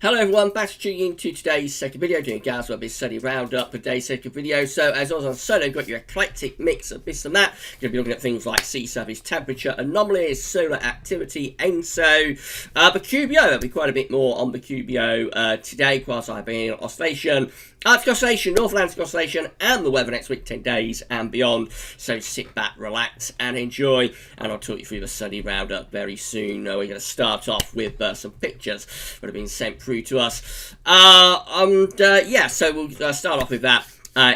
Hello everyone, back to tuning in to today's second video, doing GavsWeatherVids Sunday Round Up for today's second video. So as always on Sunday, got your eclectic mix of this and that. Going to be looking at things like sea surface temperature, anomalies, solar activity, ENSO, the QBO. There'll be quite a bit more on the QBO today, whilst I've been on oscillation, Arctic oscillation, North Atlantic oscillation, and the weather next week, 10 days and beyond. So sit back, relax, and enjoy. And I'll talk you through the Sunday Roundup very soon. We're going to start off with some pictures that have been sent through to us. Yeah, so we'll start off with that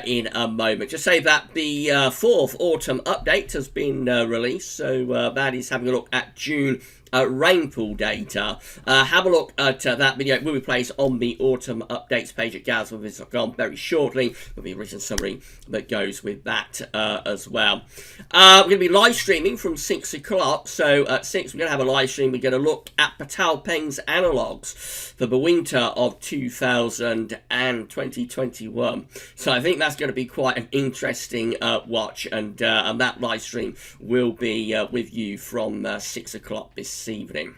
in a moment. Just say that the fourth autumn update has been released. So that is having a look at June rainfall data. Have a look at that video. It will be placed on the autumn updates page at GavsWeatherVids.com very shortly. There'll be a written summary that goes with that as well. We're going to be live streaming from 6 o'clock. So at 6 we're going to have a live stream. We're going to look at Patal-Peng's analogues for the winter of 2021. So I think that's going to be quite an interesting watch, and that live stream will be with you from 6 o'clock this evening.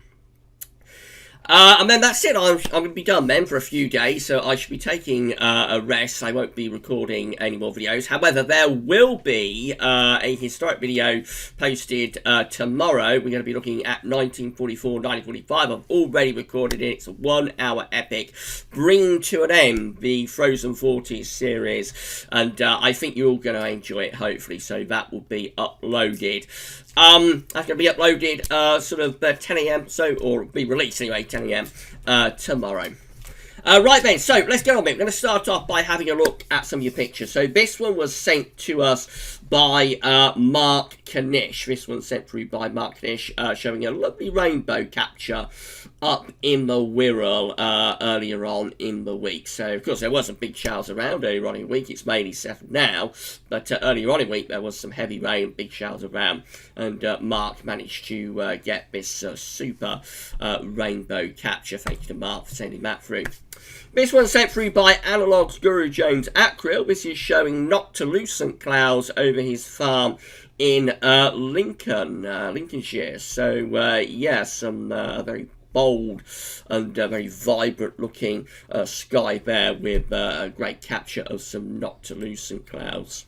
And then that's it. I'm going to be done then for a few days, so I should be taking a rest. I won't be recording any more videos. However, there will be a historic video posted tomorrow. We're going to be looking at 1944, 1945. I've already recorded it. It's a 1 hour epic, bringing to an end the Frozen 40s series, and I think you're all going to enjoy it, hopefully. So that will be uploaded. That's going to be uploaded sort of 10 a.m. so, or be released anyway, 10 a.m. Tomorrow. Right then, so let's get on with it. We're going to start off by having a look at some of your pictures. So this one was sent to us by Mark Kanish. This one's sent through by Mark Kanish, showing a lovely rainbow capture up in the Wirral earlier on in the week. So, of course, there was some big showers around earlier on in the week. It's mainly settled now, but earlier on in the week there was some heavy rain, big showers around, and Mark managed to get this super rainbow capture. Thank you to Mark for sending that through. This one's sent through by Analogs Guru James Acril. This is showing noctilucent clouds over his farm in Lincolnshire. So, yeah, some very bold and very vibrant looking sky there with a great capture of some noctilucent clouds.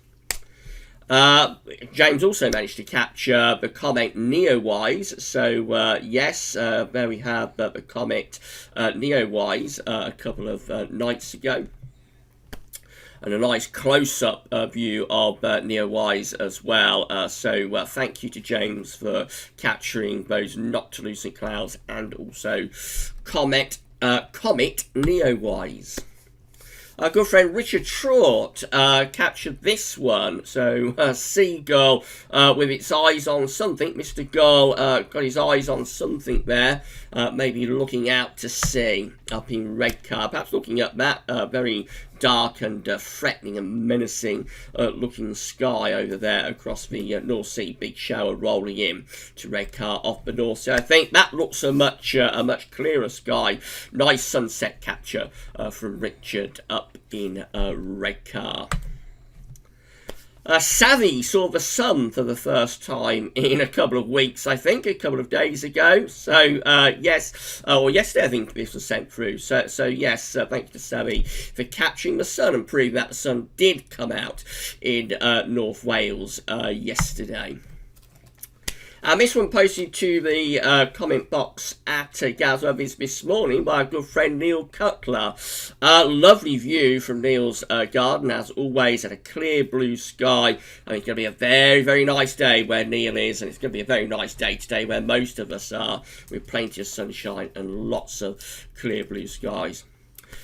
James also managed to capture the comet Neowise. So yes, there we have the comet Neowise a couple of nights ago, and a nice close-up view of Neowise as well. So thank you to James for capturing those noctilucent clouds and also comet Neowise. Our good friend Richard Trott captured this one. So, seagull with its eyes on something. Mr. Gull got his eyes on something there, maybe looking out to sea up in Redcar. Perhaps looking at that very dark and threatening and menacing looking sky over there across the North Sea. Big shower rolling in to Redcar off the North Sea. I think that looks a much clearer sky. Nice sunset capture from Richard up in Redcar. Savvy saw the sun for the first time in a couple of weeks, I think, a couple of days ago. So, yes, or yesterday I think this was sent through. So yes, thank you to Savvy for capturing the sun and proving that the sun did come out in North Wales yesterday. And this one posted to the comment box at GavsWeatherVids this morning by our good friend Neil Cutler. Lovely view from Neil's garden, as always, at a clear blue sky. I think it's going to be a very, very nice day where Neil is, and it's going to be a very nice day today where most of us are, with plenty of sunshine and lots of clear blue skies.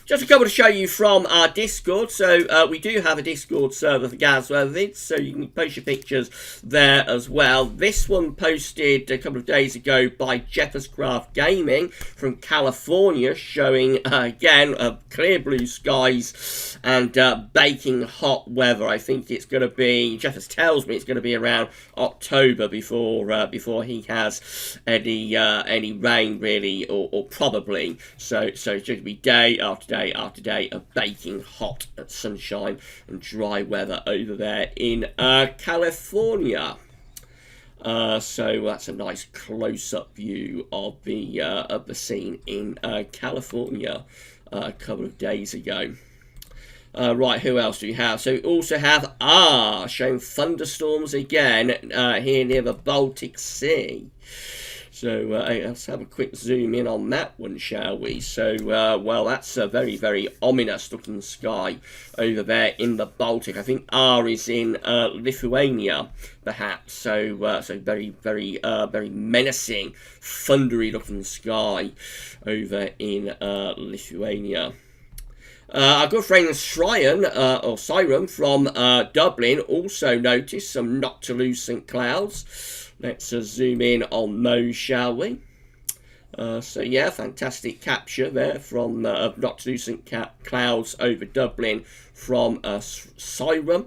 Just a couple to show you from our Discord. So we do have a Discord server for GavsWeatherVids, so you can post your pictures there as well. This one posted a couple of days ago by Jeffers Craft Gaming from California, showing again clear blue skies and baking hot weather. I think it's going to be, Jeffers tells me it's going to be around October before he has any rain really, or probably. So it's going to be day after day after day of baking hot sunshine and dry weather over there in California. So that's a nice close-up view of the scene in California a couple of days ago. Right, who else do we have? So we also have showing thunderstorms again here near the Baltic Sea. So let's have a quick zoom in on that one, shall we? So, well, that's a very, very ominous looking sky over there in the Baltic. I think R is in Lithuania, perhaps. So, so very, very, very menacing, thundery looking sky over in Lithuania. Our good friend Siren from Dublin also noticed some noctilucent clouds. Let's zoom in on those, shall we? So yeah, fantastic capture there from noctilucent clouds over Dublin from Siren.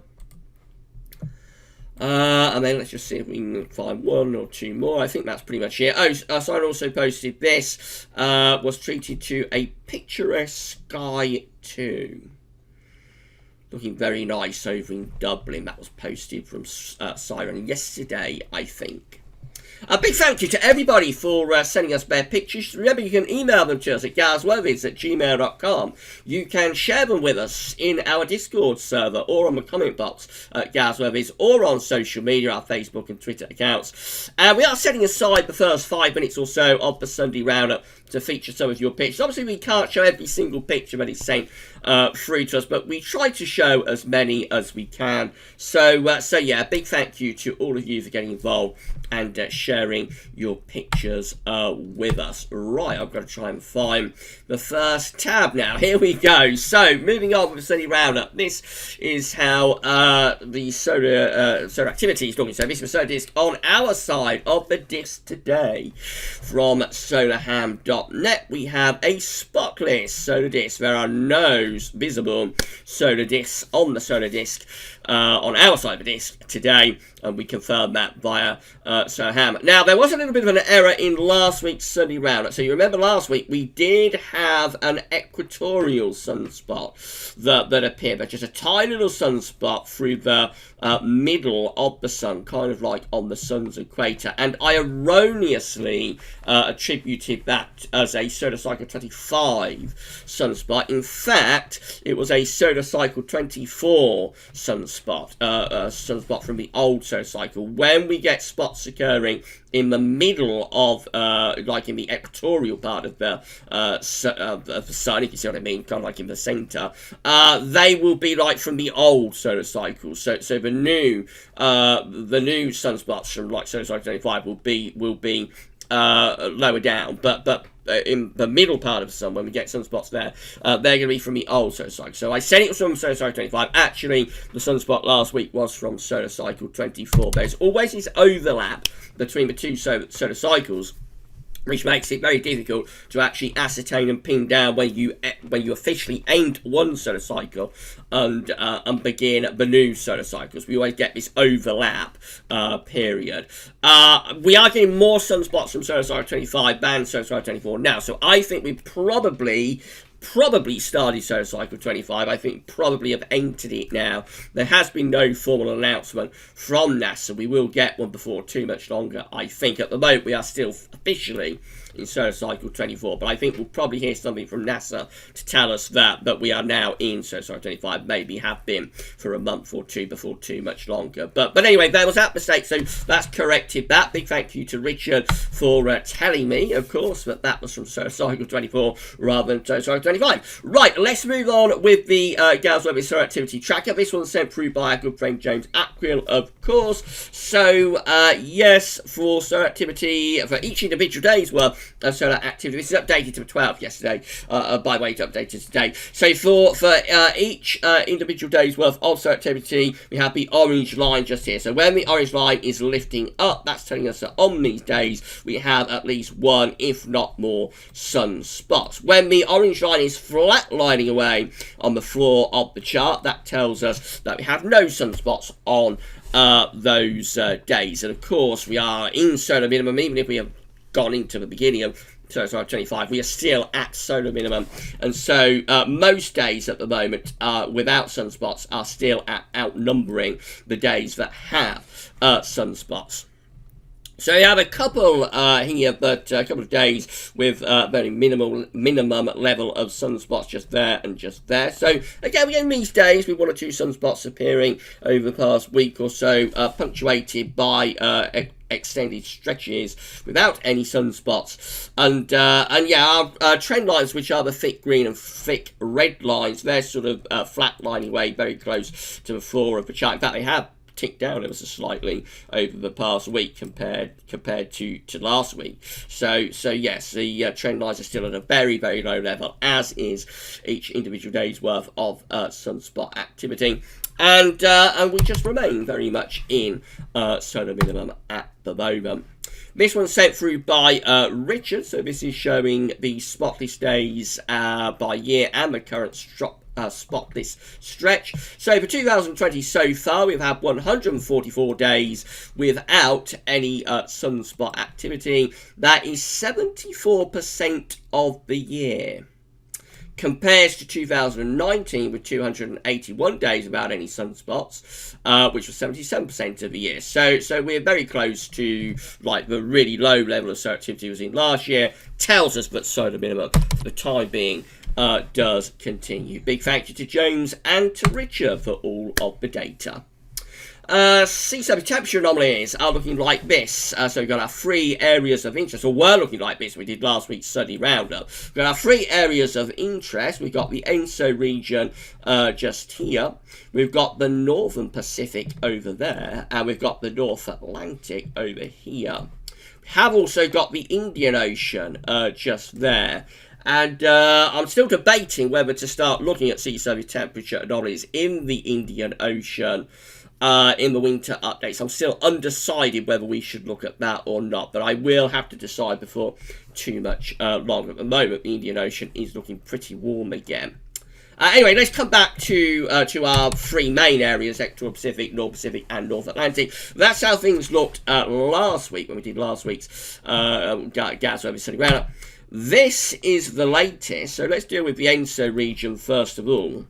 And then let's just see if we can find one or two more. I think that's pretty much it. Siren also posted this. Was treated to a picturesque sky too. Looking very nice over in Dublin. That was posted from Siren yesterday, I think. A big thank you to everybody for sending us their pictures. Remember, you can email them to us at GavsWeatherVids@gmail.com. You can share them with us in our Discord server or on the comment box at GavsWeatherVids or on social media, our Facebook and Twitter accounts. And we are setting aside the first 5 minutes or so of the Sunday Roundup to feature some of your pictures. Obviously, we can't show every single picture that is sent through to us, but we try to show as many as we can. So, so yeah, a big thank you to all of you for getting involved and sharing your pictures with us. Right, I've got to try and find the first tab now. Here we go. So, moving on with the Sunday Roundup. This is how the solar activity is looking. So, this is the solar disk on our side of the disk today. From solarham.net, we have a spotless solar disk. There are no visible solar disks on the solar disk on our side of the disk today, and we confirmed that via Solarham. Now, there was a little bit of an error in last week's Sunday Roundup. So you remember last week we did have an equatorial sunspot that appeared, but just a tiny little sunspot through the middle of the sun, kind of like on the sun's equator, and I erroneously attributed that as a solar cycle 25 sunspot. In fact, it was a solar cycle 24 sunspot from the old solar cycle. When we get spots occurring in the middle of, like in the equatorial part of the sun, if you see what I mean, kind of like in the centre, they will be like from the old solar cycle. So the new sunspots from like solar cycle 25 will be lower down, but in the middle part of the sun, when we get sunspots there, they're going to be from the old solar cycle. So I said it was from solar cycle 25. Actually, the sunspot last week was from solar cycle 24. There's always this overlap between the two solar cycles, which makes it very difficult to actually ascertain and pin down when you officially end one solar cycle and begin the new solar cycles. We always get this overlap period. We are getting more sunspots from solar cycle 25 than solar cycle 24 now, so I think we probably started solar cycle 25. I think probably have entered it now. There has been no formal announcement from NASA. We will get one before too much longer, I think. At the moment, we are still officially in solar cycle 24, but I think we'll probably hear something from NASA to tell us that we are now in solar cycle 25, maybe have been for a month or two before too much longer. But anyway, there was that mistake, so that's corrected that. Big thank you to Richard for telling me, of course, that was from solar cycle 24 rather than solar cycle 25. Right, let's move on with the GavsWeatherVids Solar Activity Tracker. This one's sent through by our good friend James Atquill, of course. So, yes, for solar activity, for each individual day's worth of solar activity, this is updated to the 12th yesterday, by way to update it today. So, for each individual day's worth of solar activity, we have the orange line just here. So, when the orange line is lifting up, that's telling us that on these days, we have at least one, if not more, sunspots. When the orange line is flatlining away on the floor of the chart, that tells us that we have no sunspots on those days. And of course, we are in solar minimum, even if we have gone into the beginning of solar cycle 25, we are still at solar minimum. And so most days at the moment without sunspots are still outnumbering the days that have sunspots. So you have a couple here, but a couple of days with very minimum level of sunspots just there and just there. So again, we get these days with 1 or 2 sunspots appearing over the past week or so, punctuated by extended stretches without any sunspots, and yeah, our trend lines, which are the thick green and thick red lines, they're sort of flatlining away very close to the floor of the chart. In fact, they have ticked down ever so slightly over the past week compared to last week. So yes, the trend lines are still at a very low level, as is each individual day's worth of sunspot activity, and we just remain very much in solar minimum at the moment. This one's sent through by Richard, so this is showing the spotless days by year and the current spotless stretch. So for 2020 so far, we've had 144 days without any sunspot activity. That is 74% of the year. Compares to 2019 with 281 days without any sunspots, which was 77% of the year. So we're very close to like the really low level of solar activity was in last year. Tells us that solar minimum for the time being does continue. Big thank you to James and to Richard for all of the data. Sea surface temperature anomalies are looking like this. So we've got our 3 areas of interest, or were looking like this. We did last week's Sunday Round Up. We've got our 3 areas of interest. We've got the ENSO region just here. We've got the Northern Pacific over there. And we've got the North Atlantic over here. We have also got the Indian Ocean just there. And I'm still debating whether to start looking at sea surface temperature anomalies in the Indian Ocean in the winter updates. I'm still undecided whether we should look at that or not, but I will have to decide before too much longer. At the moment, the Indian Ocean is looking pretty warm again. Anyway, let's come back to our 3 main areas: Equatorial Pacific, North Pacific, and North Atlantic. That's how things looked last week when we did last week's GavsWeatherVids Sunday Round Up. This is the latest, so let's deal with the ENSO region first of all.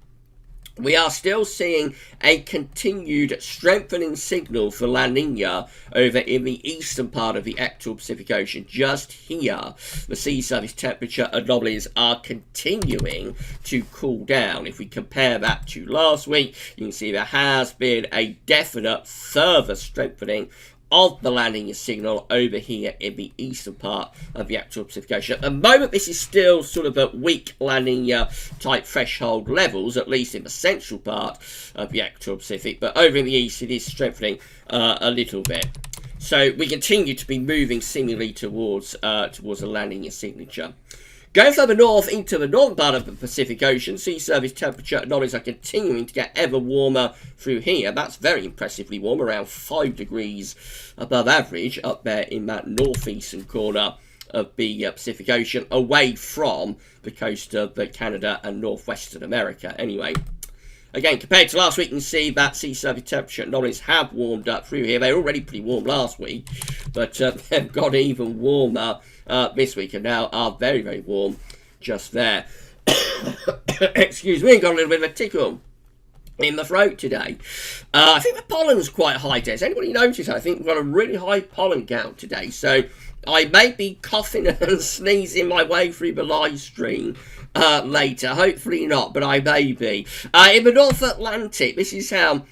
We are still seeing a continued strengthening signal for La Nina over in the eastern part of the equatorial Pacific Ocean. Just here, the sea surface temperature anomalies are continuing to cool down. If we compare that to last week, you can see there has been a definite further strengthening of the La Nina signal over here in the eastern part of the equatorial Pacific Ocean. At the moment, this is still sort of at weak La Nina type threshold levels, at least in the central part of the equatorial Pacific, but over in the east it is strengthening a little bit. So we continue to be moving seemingly towards a La Nina signature. Going further north into the northern part of the Pacific Ocean, sea surface temperature anomalies are continuing to get ever warmer through here. That's very impressively warm, around 5 degrees above average up there in that northeastern corner of the Pacific Ocean, away from the coast of Canada and northwestern America anyway. Again, compared to last week, you can see that sea surface temperature anomalies have warmed up through here. They were already pretty warm last week, but they've got even warmer this week and now are very warm just there. Excuse me, got a little bit of a tickle in the throat today. I think the pollen's quite high today. Has anybody noticed? I think we've got a really high pollen count today, so I may be coughing and sneezing my way through the live stream later. Hopefully not, but I may be. In the North Atlantic, this is how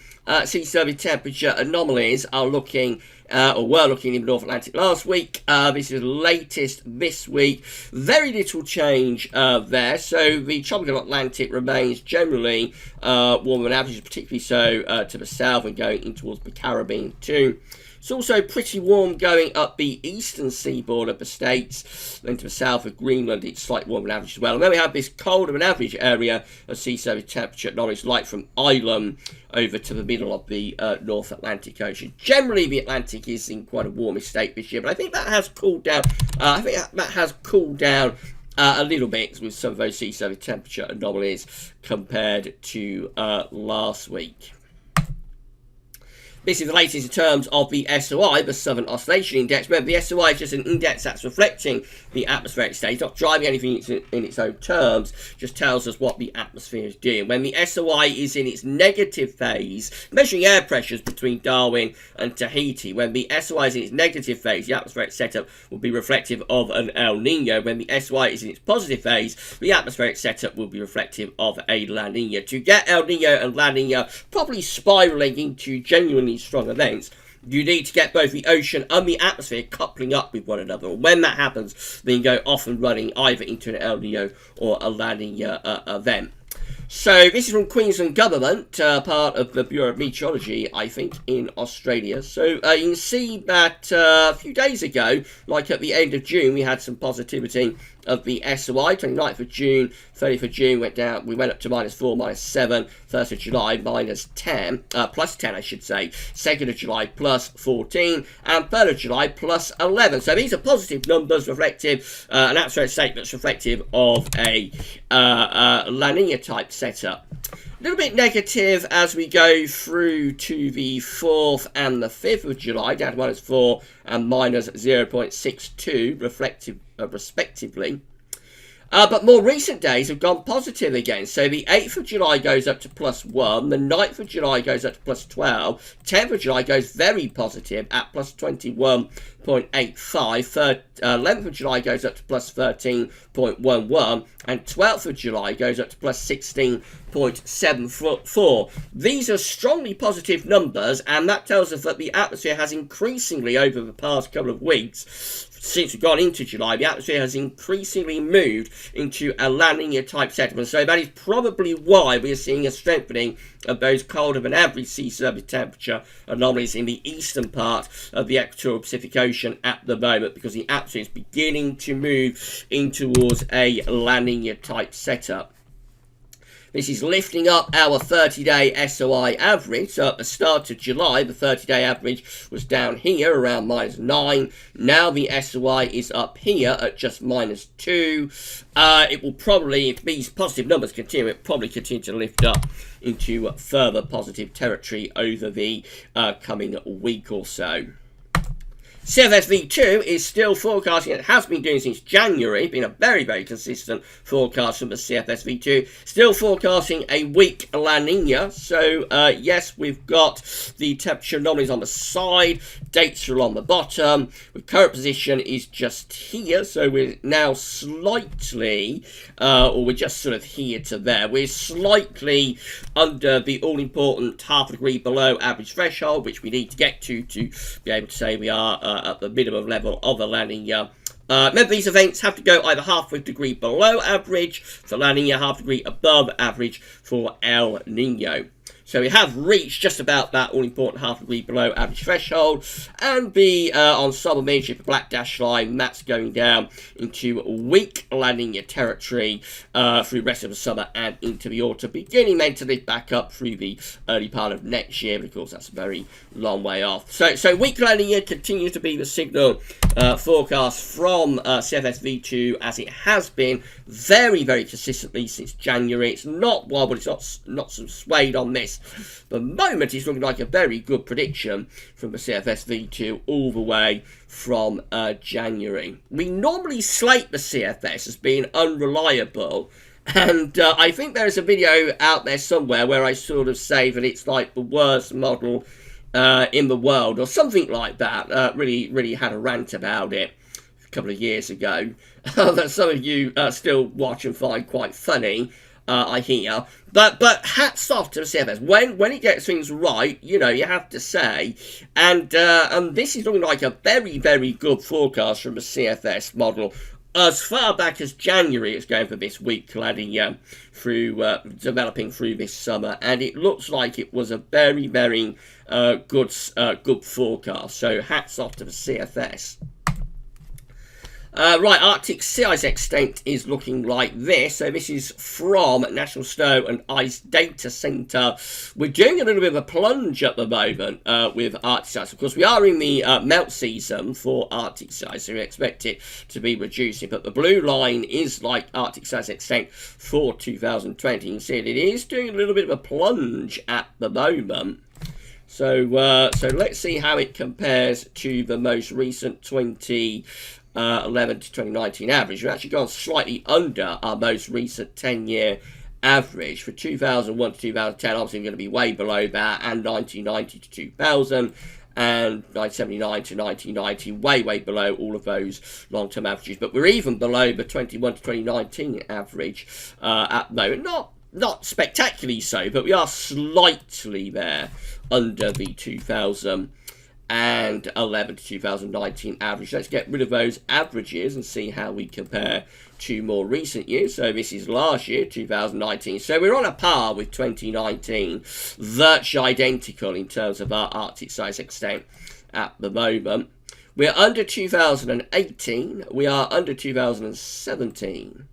sea surface temperature anomalies are looking, or were looking in the North Atlantic last week. This is the latest this week. Very little change there. So the tropical Atlantic remains generally warmer than average, particularly so to the south and going in towards the Caribbean too. It's also pretty warm going up the eastern seaboard of the States. Then to the south of Greenland, it's slightly warmer than average as well. And then we have this colder than average area of sea surface temperature anomalies, like from Ireland over to the middle of the North Atlantic Ocean. Generally, the Atlantic is in quite a warmish state this year, but I think that has cooled down. A little bit with some of those sea surface temperature anomalies compared to last week. This is the latest in terms of the SOI, the Southern Oscillation Index. Remember, the SOI is just an index that's reflecting the atmospheric state, not driving anything in its own terms, just tells us what the atmosphere is doing. When the SOI is in its negative phase, measuring air pressures between Darwin and Tahiti, when the SOI is in its negative phase, the atmospheric setup will be reflective of an El Nino. When the SOI is in its positive phase, the atmospheric setup will be reflective of a La Nina. To get El Nino and La Nina probably spiraling into genuinely strong events, you need to get both the ocean and the atmosphere coupling up with one another. When that happens, then you go off and running either into an El Nino or a La Nina event. So this is from Queensland Government, part of the Bureau of Meteorology, I think, in Australia. So you can see that a few days ago, like at the end of June, we had some positivity of the SOI. 29th of June, 30th of June went down. We went up to -4, -7. 1st of July -10, plus 10, I should say. 2nd of July +14, and 3rd of July +11. So these are positive numbers, reflective, an atmospheric statements reflective of a La Nina type setup. A little bit negative as we go through to the 4th and the 5th of July, down to -4 and -0.62, reflective, respectively. But more recent days have gone positive again. So the 8th of July goes up to +1, the 9th of July goes up to +12, 10th of July goes very positive at +21.85, 11th of July goes up to +13.11, and 12th of July goes up to +16.74. These are strongly positive numbers, and that tells us that the atmosphere has increasingly, over the past couple of weeks, since we've gone into July, the atmosphere has increasingly moved into a La Nina type setup. So that is probably why we are seeing a strengthening of those colder than average sea surface temperature anomalies in the eastern part of the equatorial Pacific Ocean at the moment, because the atmosphere is beginning to move in towards a La Nina type setup. This is lifting up our 30-day SOI average. So at the start of July, the 30-day average was down here around -9. Now the SOI is up here at just -2. It will probably, if these positive numbers continue, it will probably continue to lift up into further positive territory over the coming week or so. CFSV2 is still forecasting, it has been doing since January, been a very, very consistent forecast from the CFSV2, still forecasting a weak La Nina. So, yes, we've got the temperature anomalies on the side, dates are on the bottom, the current position is just here, so we're now slightly, or we're just sort of here to there, we're slightly under the all-important half a degree below average threshold, which we need to get to be able to say we are at the minimum level of a La Nina. Remember, these events have to go either half a degree below average for La Nina, half a degree above average for El Nino. So we have reached just about that all-important half a degree below average threshold, and the ensemble meanship, the black dash line, that's going down into weak La Nina territory through the rest of the summer and into the autumn, beginning then to lift back up through the early part of next year, but of course that's a very long way off. So weak La Nina continues to be the signal forecast from CFSV2, as it has been very, very consistently since January. It's not wild, but it's not sort of swayed on this. The moment is looking like a very good prediction from the CFSV2 all the way from January. We normally slate the CFS as being unreliable, and I think there is a video out there somewhere where I sort of say that it's like the worst model in the world, or something like that. Really had a rant about it a couple of years ago that some of you still watch and find quite funny, I hear. But hats off to the CFS. When it gets things right, you know, you have to say. And this is looking like a very, very good forecast from the CFS model. As far back as January, it's going for this week, La Nina, through developing through this summer, and it looks like it was a very, very good forecast. So hats off to the CFS. Right, Arctic sea ice extent is looking like this. So this is from National Snow and Ice Data Centre. We're doing a little bit of a plunge at the moment with Arctic sea ice. Of course, we are in the melt season for Arctic sea ice, so we expect it to be reducing. But the blue line is like Arctic sea ice extent for 2020. You can see it is doing a little bit of a plunge at the moment. So let's see how it compares to the most recent 2011 to 2019 average. We've actually gone slightly under our most recent 10-year average. For 2001 to 2010, obviously we're going to be way below that, and 1990 to 2000. And 1979 to 1990, way below all of those long-term averages. But we're even below the 21 to 2019 average at the moment. Not spectacularly so, but we are slightly there under the 2011 to 2019 average. Let's get rid of those averages and see how we compare to more recent years. So this is last year, 2019. So we're on a par with 2019, virtually identical in terms of our Arctic size extent at the moment. We're under 2018. We are under 2017.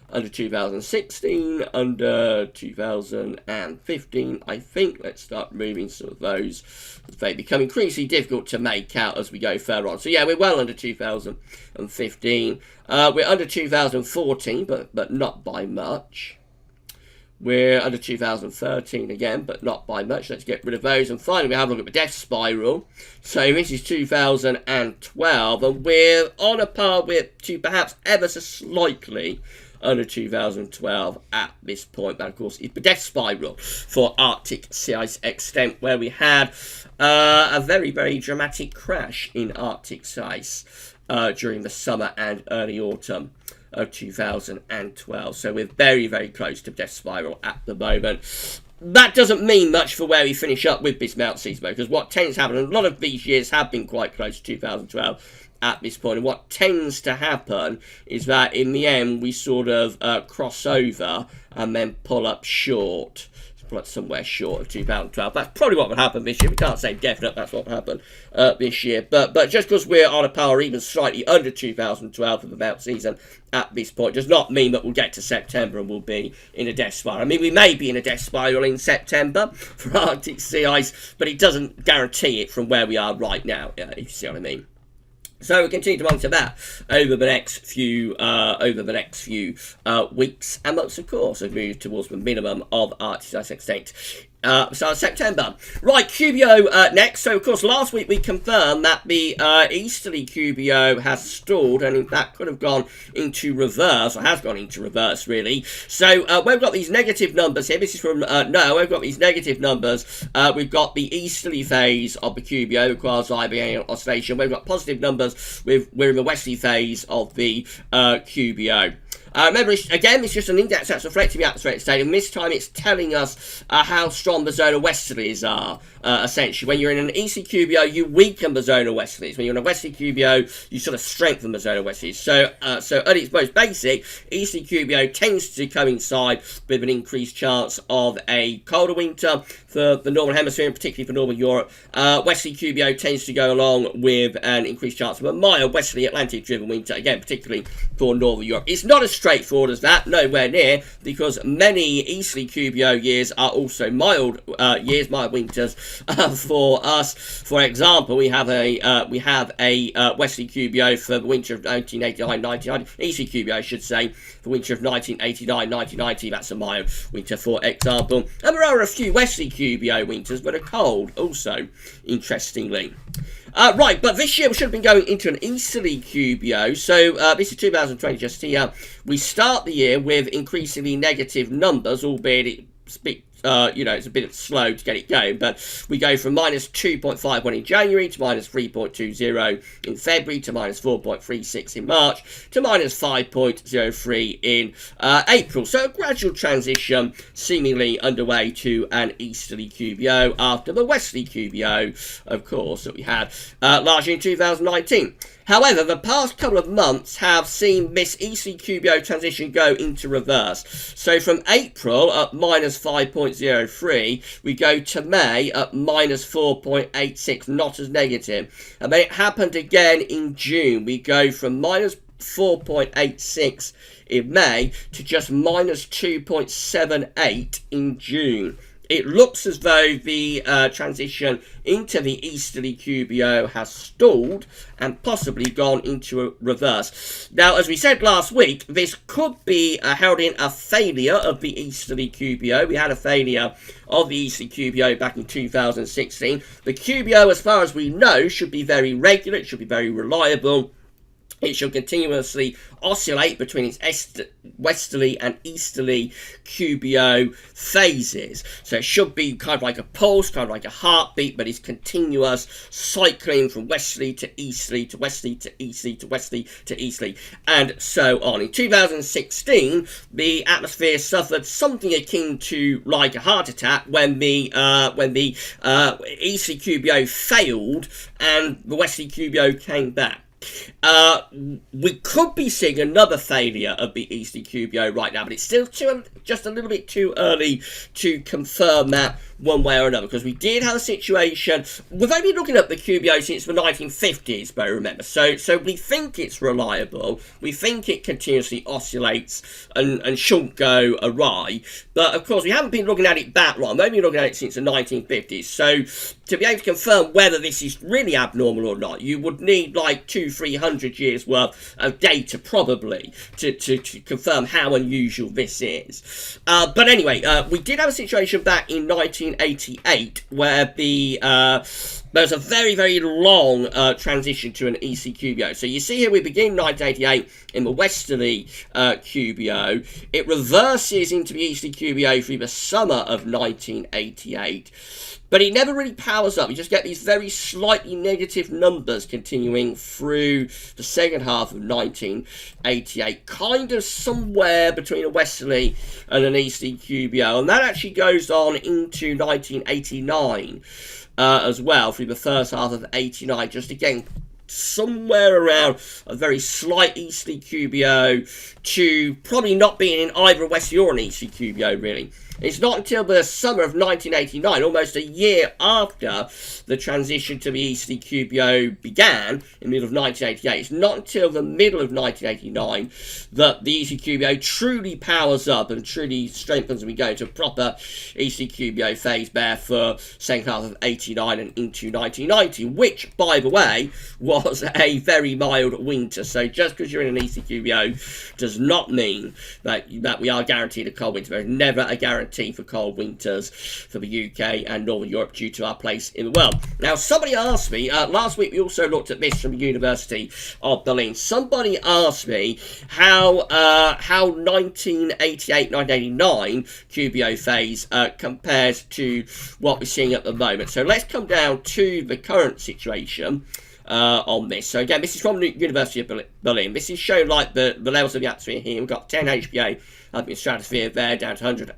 Under 2016, under 2015, I think. Let's start moving some of those. They become increasingly difficult to make out as we go further on. So yeah, we're well under 2015. We're under 2014, but not by much. We're under 2013 again, but not by much. Let's get rid of those. And finally, we have a look at the death spiral. So this is 2012, and we're on a par with, to perhaps ever so slightly under 2012 at this point. But of course, it's the death spiral for Arctic sea ice extent, where we had a very dramatic crash in Arctic sea ice during the summer and early autumn of 2012. So we're very close to death spiral at the moment. That doesn't mean much for where we finish up with this Mount Seasmo, because what tends to happen, and a lot of these years have been quite close to 2012 at this point, and what tends to happen is that in the end we sort of cross over and then pull up short. Pull up somewhere short of 2012. That's probably what will happen this year. We can't say definite that's what will happen this year, but just because we're on a par even slightly under 2012 for the Mount season at this point does not mean that we'll get to September and we'll be in a death spiral. I mean, we may be in a death spiral in September for Arctic sea ice, but it doesn't guarantee it from where we are right now, if you see what I mean. So we'll continue to monitor that over the next few weeks and months, of course, as we move towards the minimum of Arctic ice extent. So September. Right, QBO next. So, of course, last week we confirmed that the easterly QBO has stalled and, in fact, could have gone into reverse, or has gone into reverse, really. So, we've got these negative numbers here. This is from NOAA. We've got these negative numbers. We've got the easterly phase of the QBO, the quasi-biennial oscillation. We've got positive numbers. We're in the westerly phase of the QBO. Remember, again, it's just an index that's reflecting the atmospheric state, and this time it's telling us how strong the zona westerlies are, essentially. When you're in an easterly QBO, you weaken the zona westerlies. When you're in a westerly QBO, you sort of strengthen the zona westerlies. So at its most basic, easterly QBO tends to coincide with an increased chance of a colder winter for the Northern Hemisphere, and particularly for Northern Europe. Westerly QBO tends to go along with an increased chance of a mild westerly Atlantic-driven winter, again, particularly for Northern Europe. It's not as straightforward as that, nowhere near, because many easterly QBO years are also mild years, mild winters for us. For example, we have a westerly QBO for the winter of 1989-1990, easterly QBO, I should say, for the winter of 1989-1990. That's a mild winter, for example. And there are a few westerly QBO winters that are cold, also, interestingly. Right, but this year we should have been going into an easterly QBO. So this is 2020 just here. We start the year with increasingly negative numbers, albeit it's a bit, it's a bit slow to get it going. But we go from minus 2.51 in January to minus 3.20 in February to minus 4.36 in March to minus 5.03 in April. So a gradual transition seemingly underway to an easterly QBO after the westerly QBO, of course, that we had largely in 2019. However, the past couple of months have seen this easterly QBO transition go into reverse. So from April at minus 5.03, we go to May at minus 4.86, not as negative. And then it happened again in June. We go from minus 4.86 in May to just minus 2.78 in June. it looks as though the transition into the easterly QBO has stalled and possibly gone into a reverse. Now, as we said last week, this could be heralding a failure of the easterly QBO. We had a failure of the easterly QBO back in 2016. The QBO, as far as we know, should be very regular, it should be very reliable. It should continuously oscillate between its westerly and easterly QBO phases. So it should be kind of like a pulse, kind of like a heartbeat, but it's continuous, cycling from westerly to easterly to westerly to easterly to westerly to easterly, and so on. In 2016, the atmosphere suffered something akin to like a heart attack when the easterly QBO failed and the westerly QBO came back. We could be seeing another failure of the easterly QBO right now, but it's still just a little bit too early to confirm that one way or another, because we did have a situation. We've only been looking at the QBO since the 1950s, but remember, so we think it's reliable, we think it continuously oscillates and shouldn't go awry, but of course we haven't been looking at it that long. We've only been looking at it since the 1950s, so to be able to confirm whether this is really abnormal or not, you would need like 200-300 years worth of data probably to confirm how unusual this is. But anyway, we did have a situation back in 1988 where there was a very, very long transition to an ECQBO. So you see here we begin 1988 in the westerly QBO. It reverses into the easterly QBO through the summer of 1988. But it never really powers up. You just get these very slightly negative numbers continuing through the second half of 1988, kind of somewhere between a westerly and an easterly QBO. And that actually goes on into 1989 as well, through the first half of 89, just again somewhere around a very slight easterly QBO to probably not being in either a westerly or an easterly QBO really. It's not until the summer of 1989, almost a year after the transition to the easterly QBO began, in the middle of 1988, it's not until the middle of 1989 that the easterly QBO truly powers up and truly strengthens and we go into a proper easterly QBO phase there for second half of 89 and into 1990, which, by the way, was a very mild winter. So just because you're in an easterly QBO does not mean that we are guaranteed a cold winter. There's never a guarantee for cold winters for the UK and Northern Europe due to our place in the world. Now, somebody asked me, last week we also looked at this from the University of Berlin. Somebody asked me how 1988-1989 QBO phase compares to what we're seeing at the moment. So let's come down to the current situation on this. So again, this is from the University of Berlin. This is showing like the levels of the atmosphere here. We've got 10 HPA up in stratosphere there, down to 100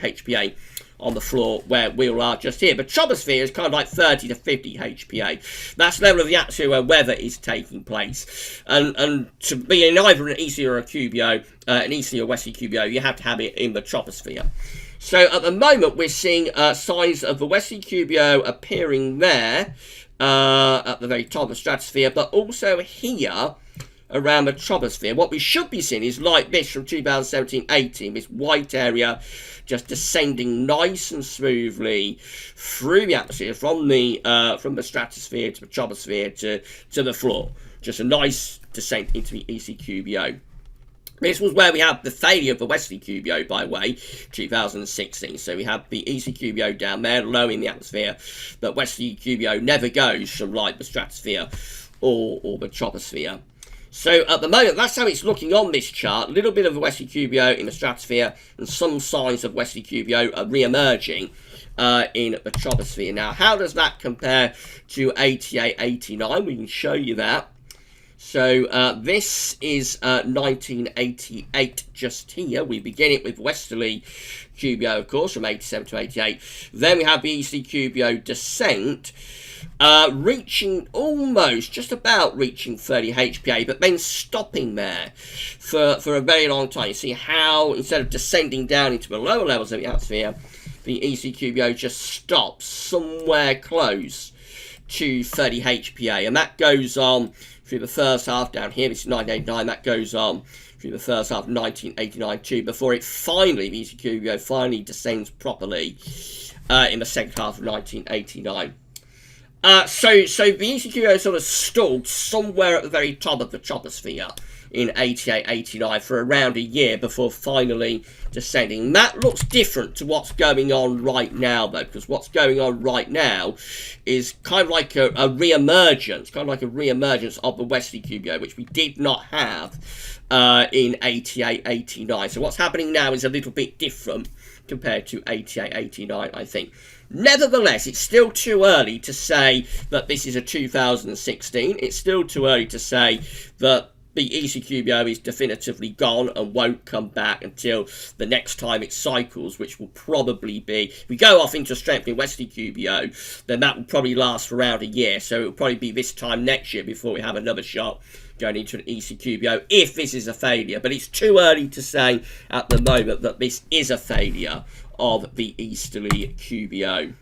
HPA on the floor where we all are just here. But troposphere is kind of like 30 to 50 HPA. That's the level of the atmosphere where weather is taking place. And to be in either an easterly or a QBO, an easterly or westerly QBO, you have to have it in the troposphere. So at the moment, we're seeing signs of the westerly QBO appearing there at the very top of the stratosphere, but also here around the troposphere. What we should be seeing is like this from 2017-18, this white area just descending nice and smoothly through the atmosphere from the stratosphere to the troposphere to the floor. Just a nice descent into the ECQBO. This was where we had the failure of the westerly QBO, by the way, 2016. So we have the ECQBO down there, low in the atmosphere, but westerly QBO never goes from like the stratosphere or the troposphere. So at the moment, that's how it's looking on this chart. A little bit of a westerly QBO in the stratosphere and some signs of westerly QBO are re-emerging in the troposphere. Now, how does that compare to 88-89? We can show you that. So this is 1988 just here. We begin it with westerly QBO, of course, from 87 to 88. Then we have the easterly QBO descent, reaching almost, just about reaching 30 HPA, but then stopping there for a very long time. You see how, instead of descending down into the lower levels of the atmosphere, the easterly QBO just stops somewhere close to 30 HPA, and that goes on through the first half down here. This is 1989. That goes on through the first half of 1989 too, before it finally, the ECQBO finally descends properly in the second half of 1989. So the ECQBO sort of stalled somewhere at the very top of the troposphere in 88-89 for around a year before finally descending. That looks different to what's going on right now, though, because what's going on right now is kind of like a re-emergence, of the West ECQBO, which we did not have in 88-89. So what's happening now is a little bit different compared to 88-89, I think. Nevertheless, it's still too early to say that this is a 2016. It's still too early to say that the ECQBO is definitively gone and won't come back until the next time it cycles, which will probably be, if we go off into strengthening West ECQBO, then that will probably last for around a year. So it will probably be this time next year before we have another shot going into an ECQBO, if this is a failure. But it's too early to say at the moment that this is a failure of the Easterly QBO.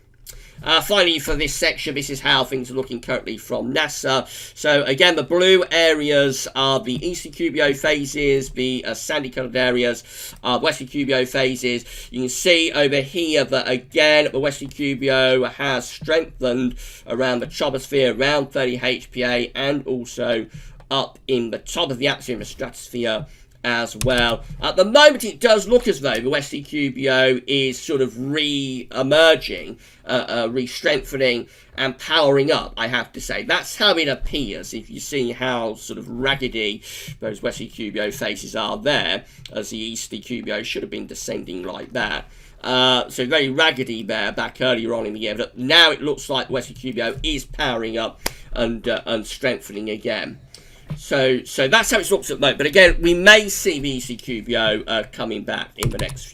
Finally, for this section, this is how things are looking currently from NASA. So again, the blue areas are the ECQBO phases, the sandy coloured areas are West ECQBO phases. You can see over here that again, the West ECQBO has strengthened around the troposphere, around 30 HPA, and also up in the top of the atmosphere, in the stratosphere as well. At the moment, it does look as though the West ECQBO is sort of re-emerging, re-strengthening and powering up, I have to say. That's how it appears, if you see how sort of raggedy those West ECQBO faces are there, as the East ECQBO should have been descending like that. So very raggedy there back earlier on in the year, but now it looks like the West ECQBO is powering up and strengthening again. So that's how it looks at the moment. But again, we may see the ECQBO coming back in the next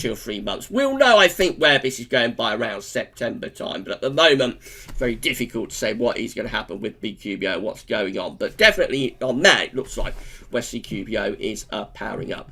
2 or 3 months. We'll know, I think, where this is going by around September time. But at the moment, very difficult to say what is going to happen with BQBO, what's going on. But definitely on that, it looks like West ECQBO is powering up.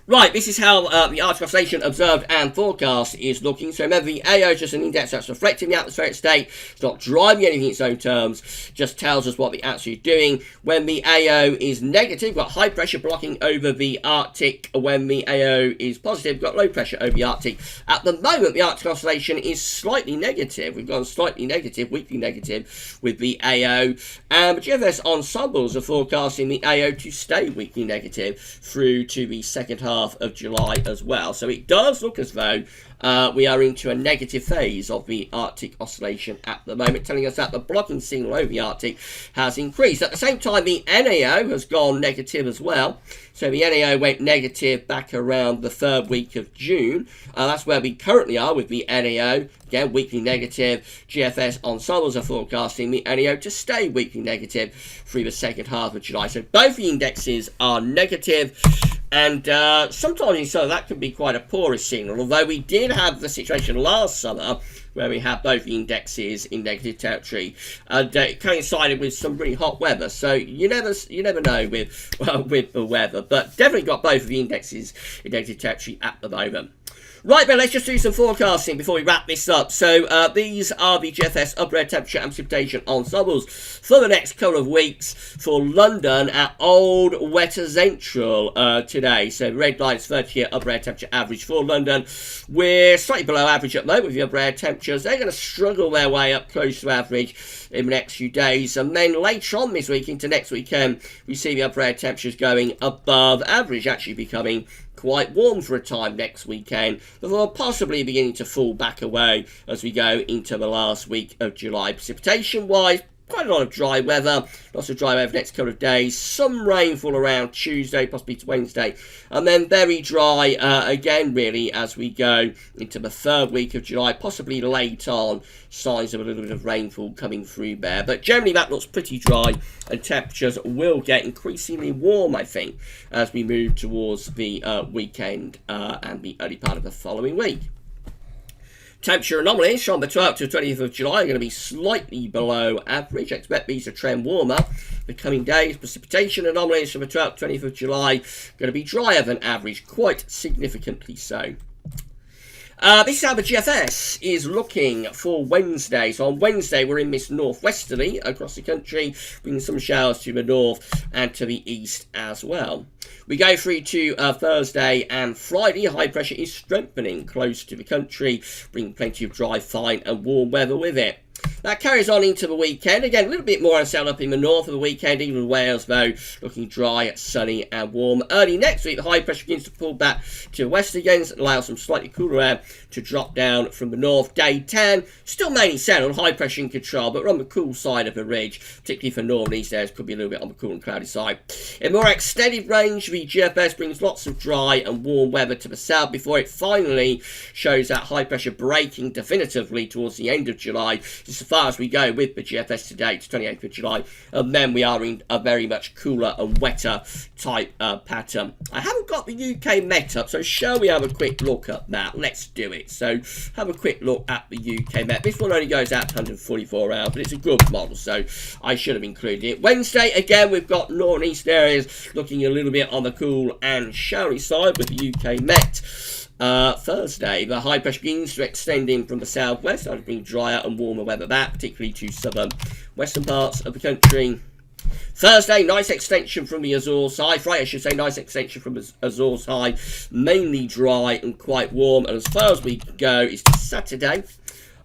Right, this is how the Arctic oscillation observed and forecast is looking. So remember, the AO is just an index that's reflecting the atmospheric state. It's not driving anything in its own terms. Just tells us what the atmosphere is doing. When the AO is negative, we've got high pressure blocking over the Arctic. When the AO is positive, we've got low pressure over the Arctic. At the moment, the Arctic oscillation is slightly negative. We've gone slightly negative, weakly negative with the AO. And the GFS ensembles are forecasting the AO to stay weakly negative through to the second half of July as well. So it does look as though we are into a negative phase of the Arctic oscillation at the moment, telling us that the blocking signal over the Arctic has increased. At the same time, the NAO has gone negative as well. So the NAO went negative back around the 3rd week of June. That's where we currently are with the NAO. Again, weekly negative. GFS ensembles are forecasting the NAO to stay weekly negative through the second half of July. So both the indexes are negative. And sometimes that can be quite a porous signal, although we did have the situation last summer where we had both the indexes in negative territory, and it coincided with some really hot weather. So you never know with the weather, but definitely got both of the indexes in negative territory at the moment. Right, but let's just do some forecasting before we wrap this up. So these are the GFS upper air temperature and precipitation ensembles for the next couple of weeks for London at Old Wetter Central today. So red line is 30-year upper air temperature average for London. We're slightly below average at the moment with the upper air temperatures. They're going to struggle their way up close to average in the next few days. And then later on this week into next weekend, we see the upper air temperatures going above average, actually becoming quite warm for a time next weekend, before possibly beginning to fall back away as we go into the last week of July. Precipitation-wise, quite a lot of dry weather, lots of dry weather for the next couple of days, some rainfall around Tuesday, possibly to Wednesday, and then very dry again, really, as we go into the 3rd week of July, possibly late on, signs of a little bit of rainfall coming through there. But generally, that looks pretty dry, and temperatures will get increasingly warm, I think, as we move towards the weekend and the early part of the following week. Temperature anomalies from the 12th to 20th of July are going to be slightly below average. I expect these to trend warmer the coming days. Precipitation anomalies from the 12th to 20th of July going to be drier than average, quite significantly so. This is how the GFS is looking for Wednesday. So on Wednesday, we're in this northwesterly across the country, bringing some showers to the north and to the east as well. We go through to Thursday and Friday. High pressure is strengthening close to the country, bringing plenty of dry, fine and warm weather with it. That carries on into the weekend. Again, a little bit more unsettled up in the north of the weekend. Even Wales, though, looking dry, sunny and warm. Early next week, the high pressure begins to pull back to the west again, and allow some slightly cooler air to drop down from the north. Day 10, still mainly settled, high pressure in control, but we're on the cool side of the ridge, particularly for northern east areas, could be a little bit on the cool and cloudy side. In more extended range, the GFS brings lots of dry and warm weather to the south before it finally shows that high pressure breaking definitively towards the end of July. As far as we go with the GFS today, it's 28th of July, and then we are in a very much cooler and wetter type pattern. I haven't got the UK Met up, so shall we have a quick look at that? Let's do it. So have a quick look at the UK Met. This one only goes out to 144 hours, but it's a good model, so I should have included it. Wednesday, again, we've got north and east areas looking a little bit on the cool and showery side with the UK Met. Thursday, the high pressure begins to extend in from the southwest, starting to bring drier and warmer weather back, particularly to southern western parts of the country. Thursday, nice extension from the Azores high. Friday, I should say, nice extension from the Azores high, mainly dry and quite warm. And as far as we go, it's Saturday.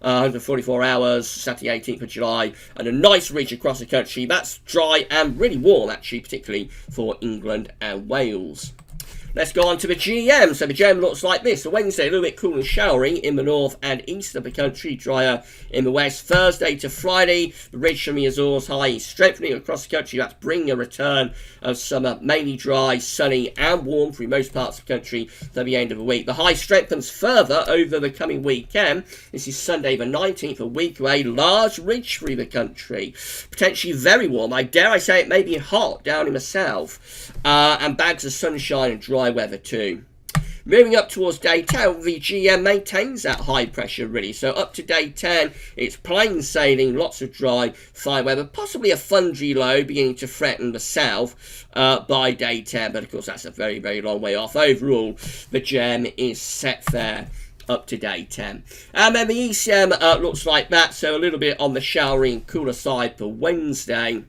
144 hours, Saturday 18th of July, and a nice ridge across the country. That's dry and really warm, actually, particularly for England and Wales. Let's go on to the GM. So the GM looks like this. So Wednesday, a little bit cool and showery in the north and east of the country, drier in the west. Thursday to Friday, the ridge from the Azores high is strengthening across the country. That's bringing a return of summer, mainly dry, sunny and warm through most parts of the country to the end of the week. The high strengthens further over the coming weekend. This is Sunday the 19th, a week away. Large ridge through the country, potentially very warm. I dare I say it may be hot down in the south, and bags of sunshine and dry weather too. Moving up towards day 10, the GM maintains that high pressure really. So up to day 10, it's plain sailing, lots of dry, fine weather, possibly a thundery low beginning to threaten the south by day 10. But of course, that's a very, very long way off. Overall, the GM is set there up to day 10. And then the ECM looks like that. So a little bit on the showery and cooler side for Wednesday.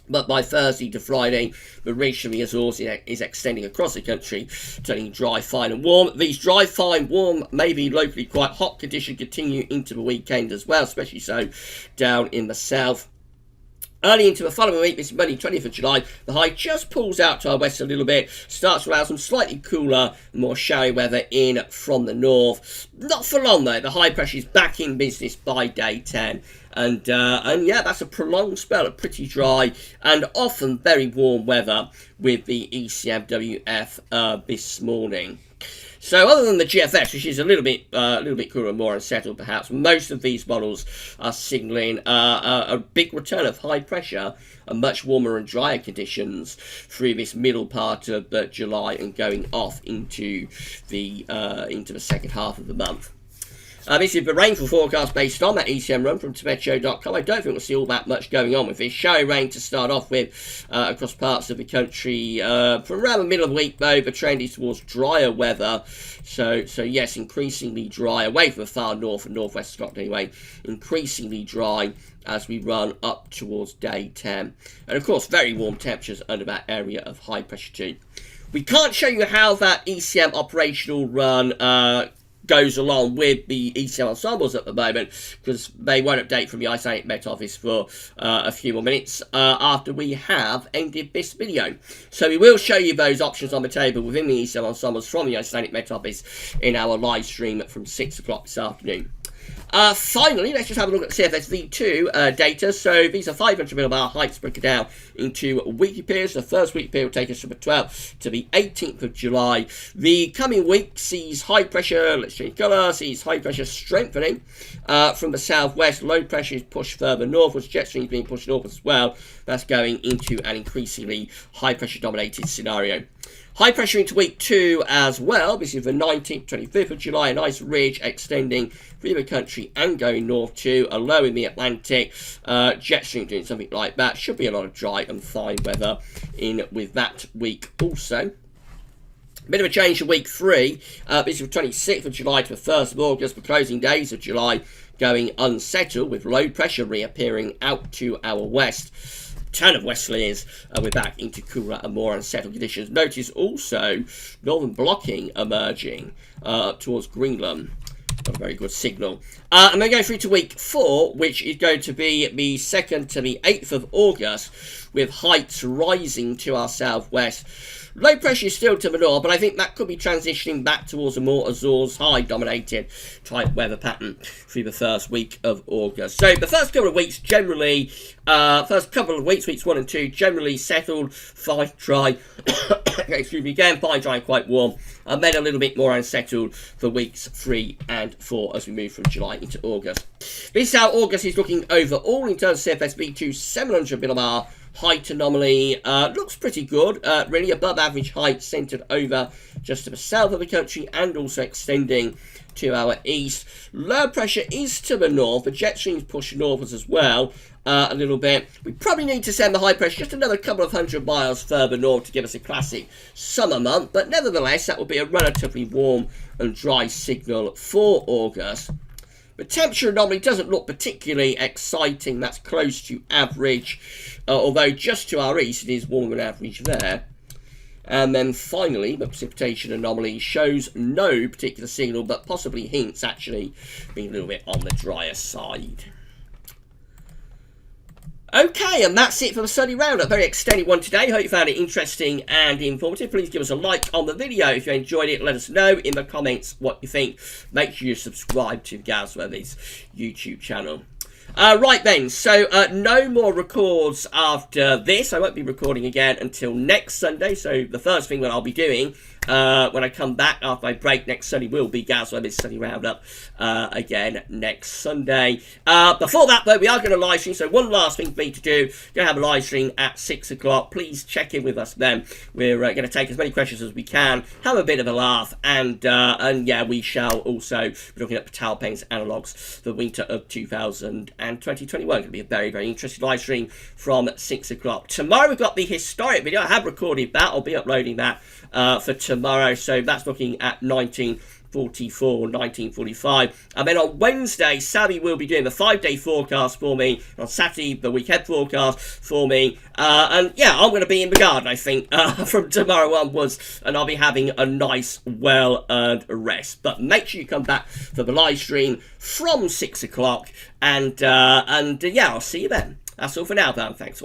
But by Thursday to Friday, the ridge from the Azores is extending across the country, turning dry, fine and warm. These dry, fine, warm, maybe locally quite hot conditions continue into the weekend as well, especially so down in the south. Early into the following week, this Monday, 20th of July, the high just pulls out to our west a little bit, starts to allow some slightly cooler, more showery weather in from the north. Not for long though, the high pressure is back in business by day 10. And yeah, that's a prolonged spell of pretty dry and often very warm weather with the ECMWF this morning. So other than the GFS, which is a little bit cooler and more unsettled perhaps, most of these models are signalling a big return of high pressure and much warmer and drier conditions through this middle part of July and going off into the second half of the month. This is the rainfall forecast based on that ECM run from Tibetcho.com. I don't think we'll see all that much going on with this. Showery rain to start off with across parts of the country. From around the middle of the week, though, the trend is towards drier weather. So yes, increasingly dry, away from the far north and northwest Scotland anyway. Increasingly dry as we run up towards day 10. And of course, very warm temperatures under that area of high pressure too. We can't show you how that ECM operational run goes along with the ECM ensembles at the moment, because they won't update from the Icelandic Met Office for a few more minutes after we have ended this video. So we will show you those options on the table within the ECM ensembles from the Icelandic Met Office in our live stream from 6 o'clock this afternoon. Finally, let's just have a look at CFS-V2 data. So these are 500 millibar heights broken down into weekly periods. The first week period will take us from the 12th to the 18th of July. The coming week sees high pressure, let's change colour, sees high pressure strengthening from the southwest. Low pressure is pushed further northwards. Jet stream is being pushed northwards as well. That's going into an increasingly high pressure dominated scenario. High pressure into week 2 as well. This is the 19th, 25th of July. A nice ridge extending through the country and going north too. A low in the Atlantic. Jet stream doing something like that. Should be a lot of dry and fine weather in with that week also. Bit of a change to week 3. This is from 26th of July to the 1st of August. The closing days of July going unsettled, with low pressure reappearing out to our west. Turn of westerlies, we're back into cooler and more unsettled conditions. Notice also northern blocking emerging towards Greenland. Got a very good signal. And then go through to week 4, which is going to be the 2nd to the 8th of August, with heights rising to our southwest. Low pressure is still to the north, but I think that could be transitioning back towards a more Azores high-dominated type weather pattern through the first week of August. So the first couple of weeks generally, weeks 1 and 2, generally settled, fine, dry, excuse me, again, fine, dry, quite warm, and then a little bit more unsettled for weeks 3 and 4 as we move from July into August. This is how August is looking overall in terms of CFSV 700 millibars. Height anomaly looks pretty good, really above average height, centred over just to the south of the country and also extending to our east. Low pressure is to the north, the jet streams push northwards as well a little bit. We probably need to send the high pressure just another couple of 100 miles further north to give us a classic summer month, but nevertheless that will be a relatively warm and dry signal for August. The temperature anomaly doesn't look particularly exciting. That's close to average, although just to our east it is warmer than average there. And then finally, the precipitation anomaly shows no particular signal, but possibly hints actually being a little bit on the drier side. Okay, and that's it for the Sunday Roundup. Very extended one today. Hope you found it interesting and informative. Please give us a like on the video if you enjoyed it. Let us know in the comments what you think. Make sure you subscribe to GavsWeatherVids YouTube channel. Right then, so no more records after this. I won't be recording again until next Sunday. So the first thing that I'll be doing when I come back after my break next Sunday will be GavsWeatherVids Sunday Roundup again next Sunday. Before that, though, we are going to live stream. So one last thing for me to do. Going to have a live stream at 6 o'clock. Please check in with us then. We're going to take as many questions as we can, have a bit of a laugh, and yeah, we shall also be looking at Patel Pain's analogues for the winter of 2021. Going to be a very, very interesting live stream from 6 o'clock. Tomorrow we've got the historic video. I have recorded that. I'll be uploading that for tomorrow. So that's looking at 1944, 1945. And then on Wednesday, Savvy will be doing the 5-day forecast for me. On Saturday, the weekend forecast for me. And yeah, I'm going to be in the garden, I think, from tomorrow onwards. And I'll be having a nice, well-earned rest. But make sure you come back for the live stream from 6 o'clock. And yeah, I'll see you then. That's all for now, Dan. Thanks.